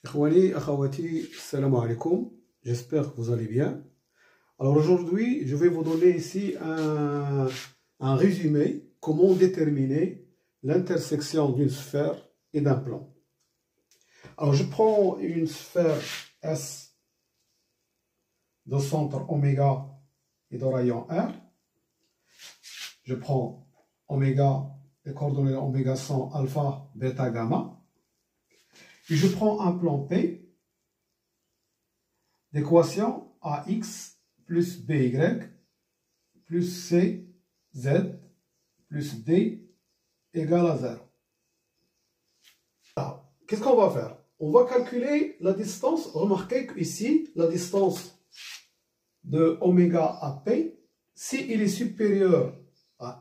Ikhwani, akhawati, salam alaikum. J'espère que vous allez bien. Alors aujourd'hui, je vais vous donner ici un résumé comment déterminer l'intersection d'une sphère et d'un plan. Alors je prends une sphère S de centre oméga et de rayon R. Je prends oméga, les coordonnées oméga sont alpha, bêta, gamma. Et je prends un plan P d'équation AX plus BY plus CZ plus D égale à 0. Alors, qu'est-ce qu'on va faire? On va calculer la distance. Remarquez qu'ici, la distance de oméga à P, s'il est supérieur à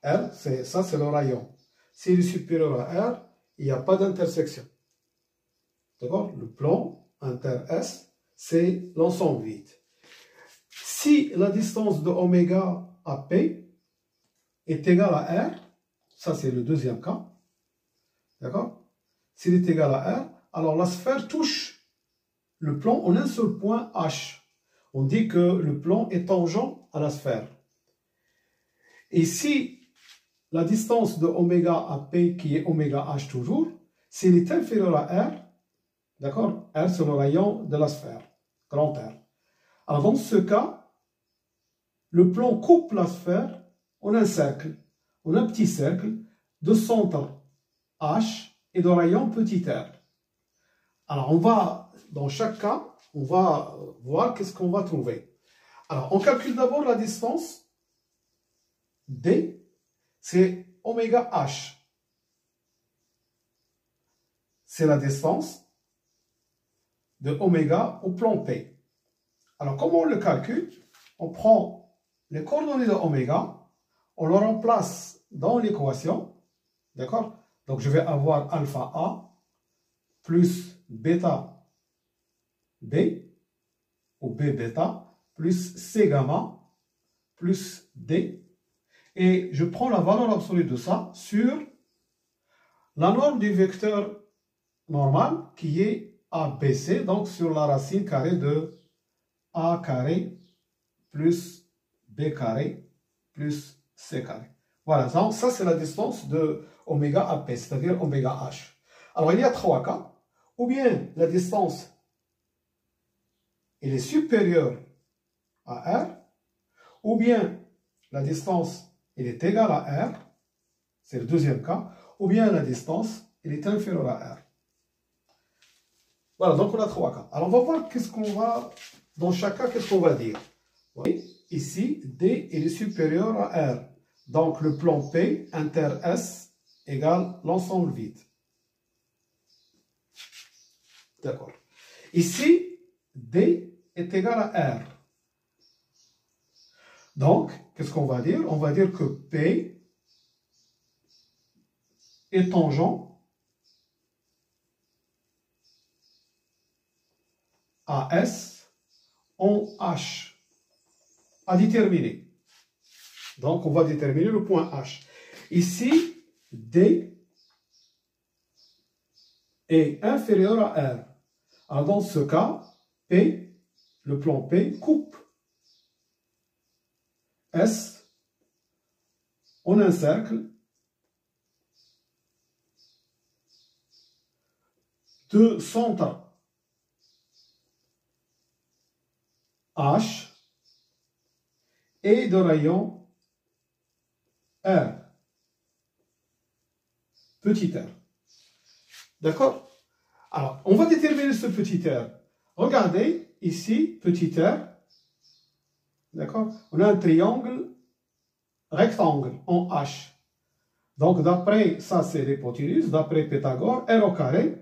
R, ça c'est le rayon. S'il est supérieur à R, il n'y a pas d'intersection. D'accord? Le plan inter-S, c'est l'ensemble vide. Si la distance de oméga à P est égale à R, ça c'est le deuxième cas. D'accord? S'il est égal à R, alors la sphère touche le plan en un seul point H. On dit que le plan est tangent à la sphère. Et si la distance de oméga à P, qui est oméga H toujours, s'il est inférieur à R, d'accord, R c'est le rayon de la sphère, grand R. Alors dans ce cas, le plan coupe la sphère en un cercle, en un petit cercle de centre H et de rayon petit r. Alors on va, dans chaque cas, on va voir qu'est-ce qu'on va trouver. Alors on calcule d'abord la distance D, c'est oméga H. C'est la distance de oméga au plan P. Alors comment on le calcule? On prend les coordonnées de oméga, on le remplace dans l'équation, d'accord? Donc je vais avoir alpha A plus bêta B ou B bêta plus C gamma plus D. Et je prends la valeur absolue de ça sur la norme du vecteur normal qui est ABC, donc sur la racine carrée de A carré plus B carré plus C carré. Voilà, donc ça c'est la distance de oméga à P, c'est-à-dire oméga H. Alors il y a trois cas. Ou bien la distance elle est supérieure à R, ou bien la distance elle est égale à R, c'est le deuxième cas, ou bien la distance elle est inférieure à R. Voilà, donc on a trois cas. Alors on va voir qu'est-ce qu'on va, dans chaque cas, qu'est-ce qu'on va dire. Voyez, ici, D est supérieur à R. Donc le plan P inter S égale l'ensemble vide. D'accord. Ici, D est égal à R. Donc, qu'est-ce qu'on va dire? On va dire que P est tangent à S en H à déterminer. Donc, on va déterminer le point H. Ici, D est inférieur à R. Alors, dans ce cas, P, le plan P, coupe S en un cercle de centre H et de rayon R, petit r. D'accord? Alors, on va déterminer ce petit r. Regardez, ici, petit r, d'accord? On a un triangle rectangle en H. Donc, d'après, ça c'est l'hypoténuse, d'après Pythagore, R au carré,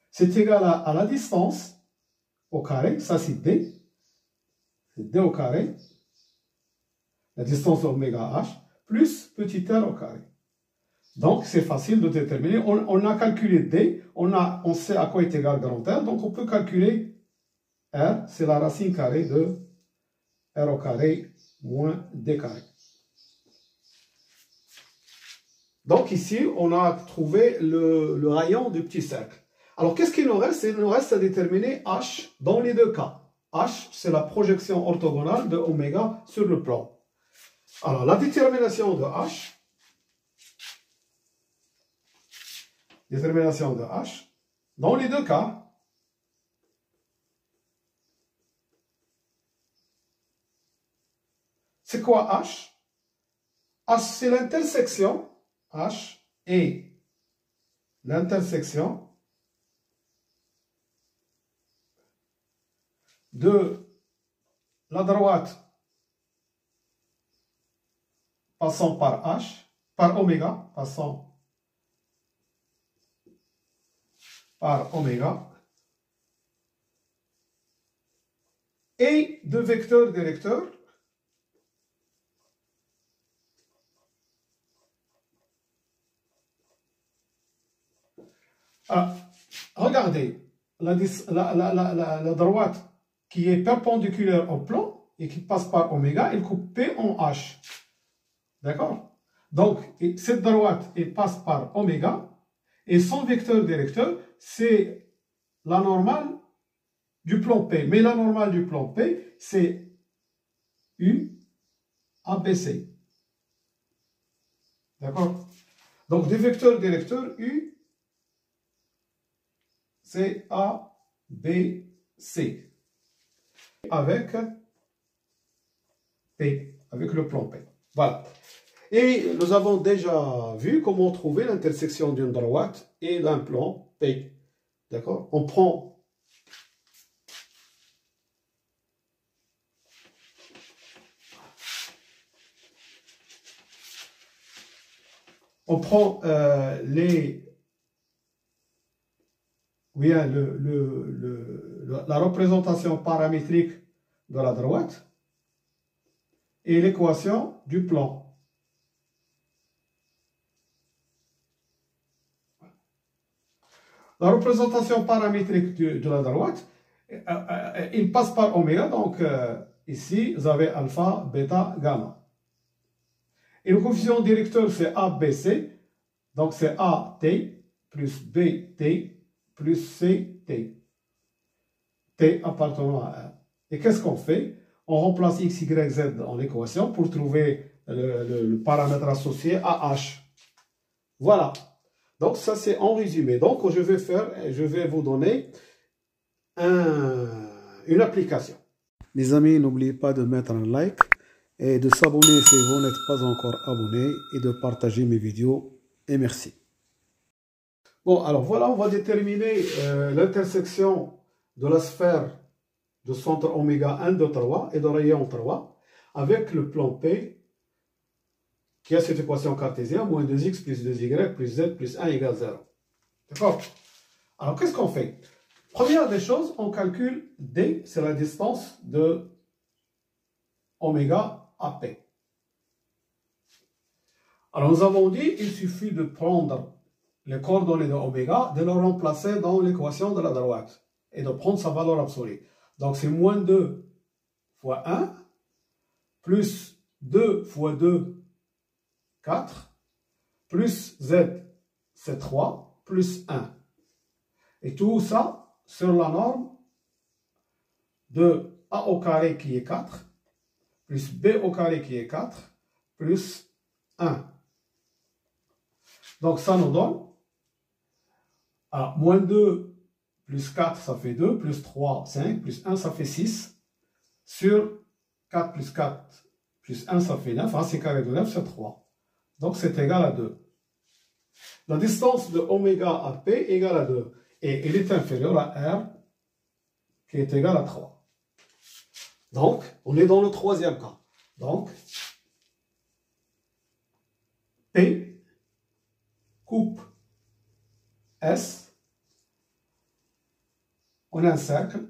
c'est égal à la distance au carré, ça c'est D, c'est D au carré, la distance oméga H, plus petit r au carré. Donc c'est facile de déterminer, on a calculé D, on sait à quoi est égal grand R, donc on peut calculer R, c'est la racine carrée de R au carré moins D carré. Donc ici, on a trouvé le rayon du petit cercle. Alors, qu'est-ce qu'il nous reste? Il nous reste à déterminer H dans les deux cas. H, c'est la projection orthogonale de oméga sur le plan. Alors, la détermination de H, dans les deux cas, c'est quoi H? H, c'est l'intersection, H est l'intersection de la droite passant par H, par oméga, passant par oméga, et de vecteurs directeurs regardez, la droite qui est perpendiculaire au plan et qui passe par oméga est coupée en H. D'accord? Donc, cette droite, elle passe par oméga et son vecteur directeur, c'est la normale du plan P. Mais la normale du plan P, c'est U ABC. D'accord? Donc, des vecteurs directeurs U, c'est A, B, C. Avec P, avec le plan P. Voilà. Et nous avons déjà vu comment trouver l'intersection d'une droite et d'un plan P. D'accord? On prend la représentation paramétrique de la droite et l'équation du plan. La représentation paramétrique de la droite, il passe par oméga, donc ici, vous avez alpha, bêta, gamma. Et le coefficient directeur, c'est ABC, donc c'est AT plus BT plus CT. T appartenant à R. Et qu'est-ce qu'on fait? On remplace X, Y, Z dans l'équation pour trouver le paramètre associé à H. Voilà. Donc, ça, c'est en résumé. Donc, je vais vous donner une application. Les amis, n'oubliez pas de mettre un like et de s'abonner si vous n'êtes pas encore abonné et de partager mes vidéos. Et merci. Bon, alors voilà, on va déterminer l'intersection de la sphère de centre oméga 1 de 3 et de rayon 3 avec le plan P qui a cette équation cartésienne, moins 2x plus 2y plus z plus 1 égale 0. D'accord? Alors, qu'est-ce qu'on fait? Première des choses, on calcule D, c'est la distance de oméga à P. Alors, nous avons dit, il suffit de prendre les coordonnées de oméga, de le remplacer dans l'équation de la droite et de prendre sa valeur absolue. Donc, c'est moins 2 fois 1, plus 2 fois 2, 4, plus z, c'est 3, plus 1. Et tout ça sur la norme de a au carré qui est 4, plus b au carré qui est 4, plus 1. Donc ça nous donne, moins 2 plus 4, ça fait 2, plus 3, 5, plus 1, ça fait 6, sur 4 plus 4, plus 1, ça fait 9, racine carrée de 9, c'est 3. Donc, c'est égal à 2. La distance de oméga à P est égale à 2. Et elle est inférieure à R, qui est égal à 3. Donc, on est dans le troisième cas. Donc, P coupe S en un cercle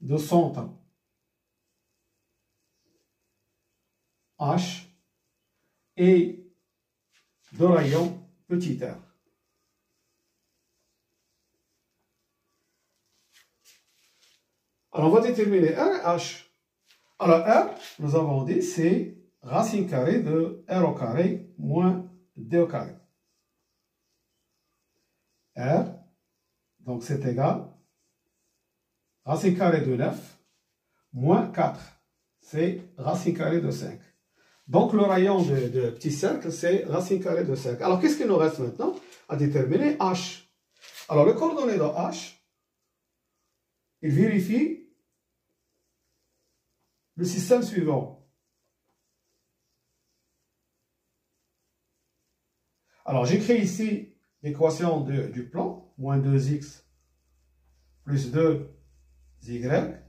de centre H et de rayon petit r. Alors, on va déterminer R et H. Alors, R, nous avons dit, c'est racine carrée de R au carré moins D au carré. R, donc c'est égal racine carrée de 9 moins 4. C'est racine carrée de 5. Donc, le rayon de petit cercle, c'est racine carrée de 5. Alors, qu'est-ce qu'il nous reste maintenant à déterminer? H. Alors, le coordonnée de H, il vérifie le système suivant. Alors, j'écris ici l'équation du plan, moins 2x plus 2y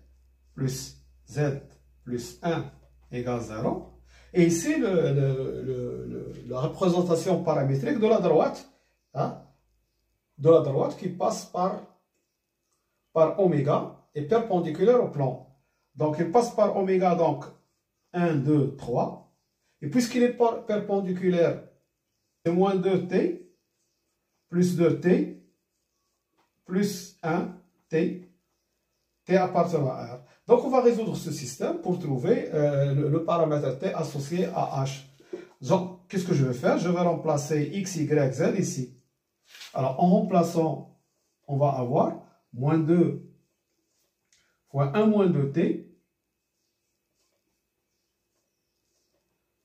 plus z plus 1 égale 0. Et ici, la représentation paramétrique de la droite, hein, qui passe par oméga est perpendiculaire au plan. Donc, il passe par oméga, donc 1, 2, 3. Et puisqu'il est perpendiculaire, c'est moins 2t plus 2t plus 1t, t appartient à R. Donc, on va résoudre ce système pour trouver le paramètre t associé à H. Donc, qu'est-ce que je vais faire? Je vais remplacer x, y, z ici. Alors, en remplaçant, on va avoir moins 2 fois 1 moins 2t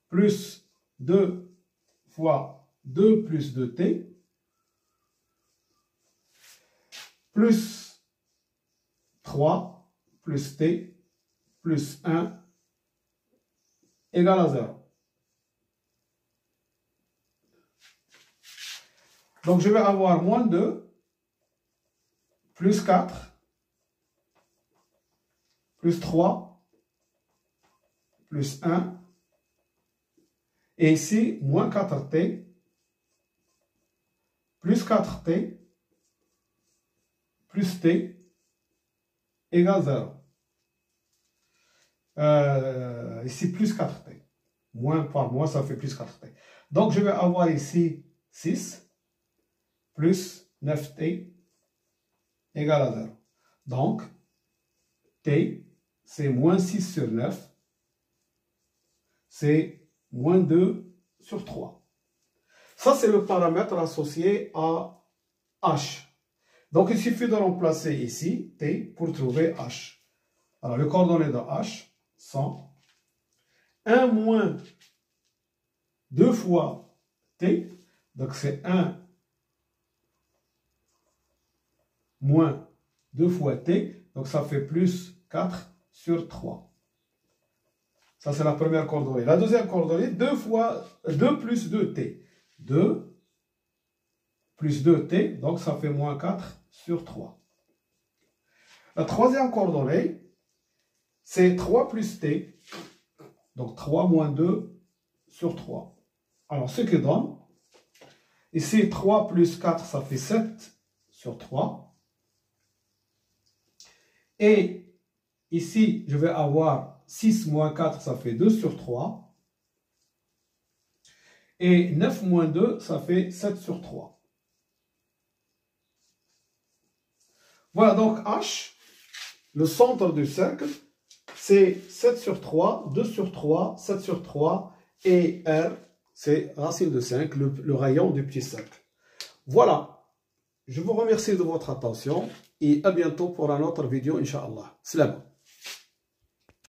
plus 2 fois 2 plus 2t plus 3 plus t plus 1 égale à 0. Donc, je vais avoir moins 2 plus 4 plus 3 plus 1 et ici moins 4t plus 4t plus t égale 0. Ici plus 4t. Moins par moins, ça fait plus 4t. Donc, je vais avoir ici 6 plus 9t égale à 0. Donc, t, c'est moins 6 sur 9. C'est moins 2 sur 3. Ça, c'est le paramètre associé à H. Donc, il suffit de remplacer ici t pour trouver H. Alors, les coordonnées de H sont 1 moins 2 fois t. Donc, c'est 1 moins 2 fois t. Donc, ça fait plus 4 sur 3. Ça, c'est la première coordonnée. La deuxième coordonnée, 2 plus 2t. 2 plus 2t, donc ça fait moins 4 sur 3. La troisième coordonnée, c'est 3 plus t. Donc 3 moins 2 sur 3. Alors, ce qui donne, ici 3 plus 4, ça fait 7 sur 3. Et ici, je vais avoir 6 moins 4, ça fait 2 sur 3. Et 9 moins 2, ça fait 7 sur 3. Voilà, donc H, le centre du cercle, c'est 7 sur 3, 2 sur 3, 7 sur 3. Et R, c'est racine de 5, le rayon du petit cercle. Voilà. Je vous remercie de votre attention et à bientôt pour une autre vidéo, Inch'Allah. Salam.